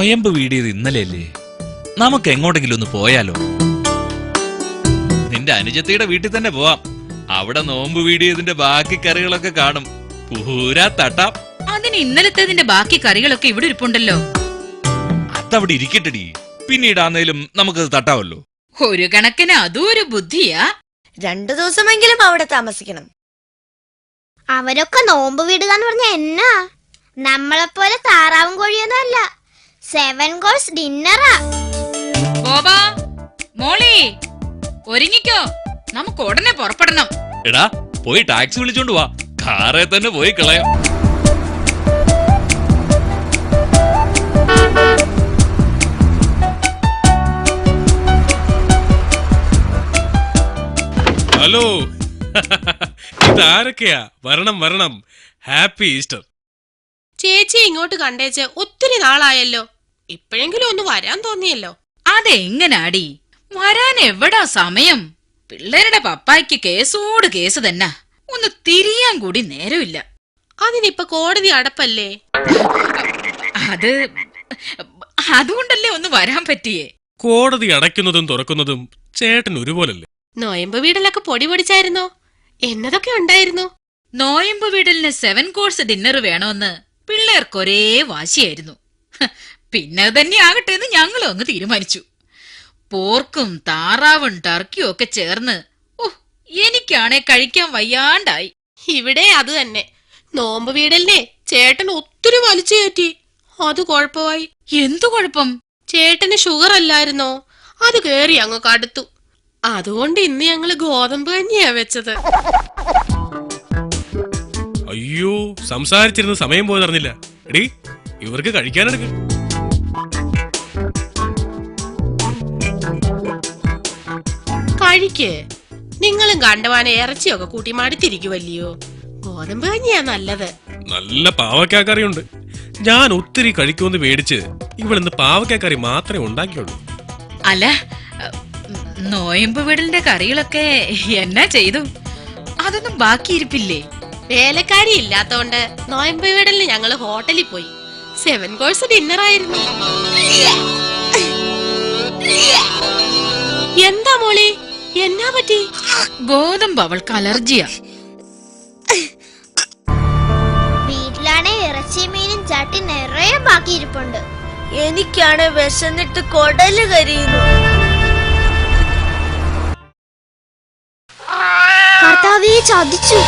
നൊയമ്പ് വീടിയത് ഇന്നലെയല്ലേ? നമുക്ക് എങ്ങോട്ടെങ്കിലും ഒന്ന് പോയാലോ? നിന്റെ അനുജത്തിയുടെ വീട്ടിൽ തന്നെ പോവാം. അവിടെ നോമ്പ് വീടിയതിന്റെ ബാക്കി കറികളൊക്കെ കാണും. പൂരാ തട്ടാം. അതിന് ഇന്നലത്തേതിന്റെ ബാക്കി കറികളൊക്കെ ഇവിടെ ഇരിപ്പുണ്ടല്ലോ. അതവിടെ ഇരിക്കട്ടെടി, പിന്നീടാന്നേലും നമുക്കത് തട്ടാവല്ലോ. ഒരു കണക്കിന് അതും ഒരു ബുദ്ധിയാ. 2 ദിവസമെങ്കിലും അവിടെ താമസിക്കണം. അവരൊക്കെ നോമ്പ് വീടുക എന്ന് പറഞ്ഞ എന്നാ? നമ്മളെപ്പോലെ താറാവും കോഴിയൊന്നും അല്ല, 7 കോഴ്സ് ഡിന്നറാ. ബോബാ, മോളി, ഒരുങ്ങിക്കോ, നമുക്ക് ഉടനെ പുറപ്പെടണം. എടാ, പോയി ടാക്സി വിളിച്ചോണ്ട് വാ, കാറെ തന്നെ പോയി കളയാം. ഹലോ, ഇതാരൊക്കെയാ? വരണം വരണം, ഹാപ്പി ഈസ്റ്റർ. ചേച്ചി ഇങ്ങോട്ട് കണ്ടേച്ച് ഒത്തിരി നാളായല്ലോ, ഇപ്പോഴെങ്കിലും ഒന്ന് വരാൻ തോന്നിയല്ലോ. അതെങ്ങനാടി, വരാൻ എവിടാ സമയം? പിള്ളേരുടെ പപ്പായ്ക്ക് കേസോട് കേസ് തന്നെ, ഒന്ന് തിരിയാൻ കൂടി നേരമില്ല. അതിനിപ്പൊ കോടതി അടപ്പല്ലേ? അതുകൊണ്ടല്ലേ ഒന്ന് വരാൻ പറ്റിയേ. കോടതി അടയ്ക്കുന്നതും തുറക്കുന്നതും ചേട്ടൻ ഒരുപോലല്ലേ? നോയമ്പ് വീടിലൊക്കെ പൊടി പൊടിച്ചായിരുന്നോ? എന്നതൊക്കെ ഉണ്ടായിരുന്നു? നോയമ്പ് വീടലിന് 7 കോഴ്സ് ഡിന്നർ വേണമെന്ന് പിള്ളേർക്കൊരേ വാശിയായിരുന്നു. പിന്നെ തന്നെ ആകട്ടെ എന്ന് ഞങ്ങളും അങ്ങ് തീരുമാനിച്ചു. പോർക്കും താറാവും ടർക്കിയും ഒക്കെ ചേർന്ന് എനിക്കാണെ കഴിക്കാൻ വയ്യാണ്ടായി. ഇവിടെ അത് തന്നെ, നോമ്പ് വീടലിനെ ചേട്ടൻ ഒത്തിരി വലിച്ചു കയറ്റി. അത് കുഴപ്പമായി. എന്തു കുഴപ്പം? ചേട്ടന് ഷുഗർ അല്ലായിരുന്നോ? അത് കേറി അങ്ങ് കടുത്തു. അതുകൊണ്ട് ഇന്ന് ഞങ്ങള് ഗോതമ്പ് കഞ്ഞിയാ വെച്ചത്. അയ്യോ, സംസാരിച്ചിരുന്ന സമയം പോയതറിഞ്ഞില്ല. എടീ, ഇവർക്ക് കഴിക്കാനെടുക്ക. കഴിക്ക്. നിങ്ങളും കണ്ടവാനെ ഇറച്ചിയൊക്കെ കൂട്ടി മടുത്തിരിക്കുവല്ലയോ. ഗോതമ്പ് കഞ്ഞിയാ നല്ലത്. നല്ല പാവക്കാക്കറിയുണ്ട്. ഞാൻ ഒത്തിരി കഴിക്കുമെന്ന് മേടിച്ച് ഇവളിന്ന് പാവക്കാക്കറി മാത്രമേ ഉണ്ടാക്കിയുള്ളൂ. അല്ല, നോയമ്പ് വീടലിന്റെ കറികളൊക്കെ എന്നാ ചെയ്തു? അതൊന്നും ബാക്കിയിരിപ്പില്ലേ? വേലക്കാരി ഇല്ലാത്തോണ്ട് നോയമ്പ് വീടലിന് ഞങ്ങള് ഹോട്ടലിൽ പോയി. 7 കോഴ്സ് ഡിന്നറായിരുന്നു. എന്താ മോളി, എന്നാ പറ്റി? ഗോതമ്പ് അവൾക്ക് അലർജിയാ. വീട്ടിലാണെ ഇറച്ചി മീനും ചട്ടി നിറയെ ബാക്കിയിരിപ്പുണ്ട്. എനിക്കാണ് വിശന്നിട്ട് കൊടല് കരിയുന്നു. കർത്താവേ, ചതിച്ചു.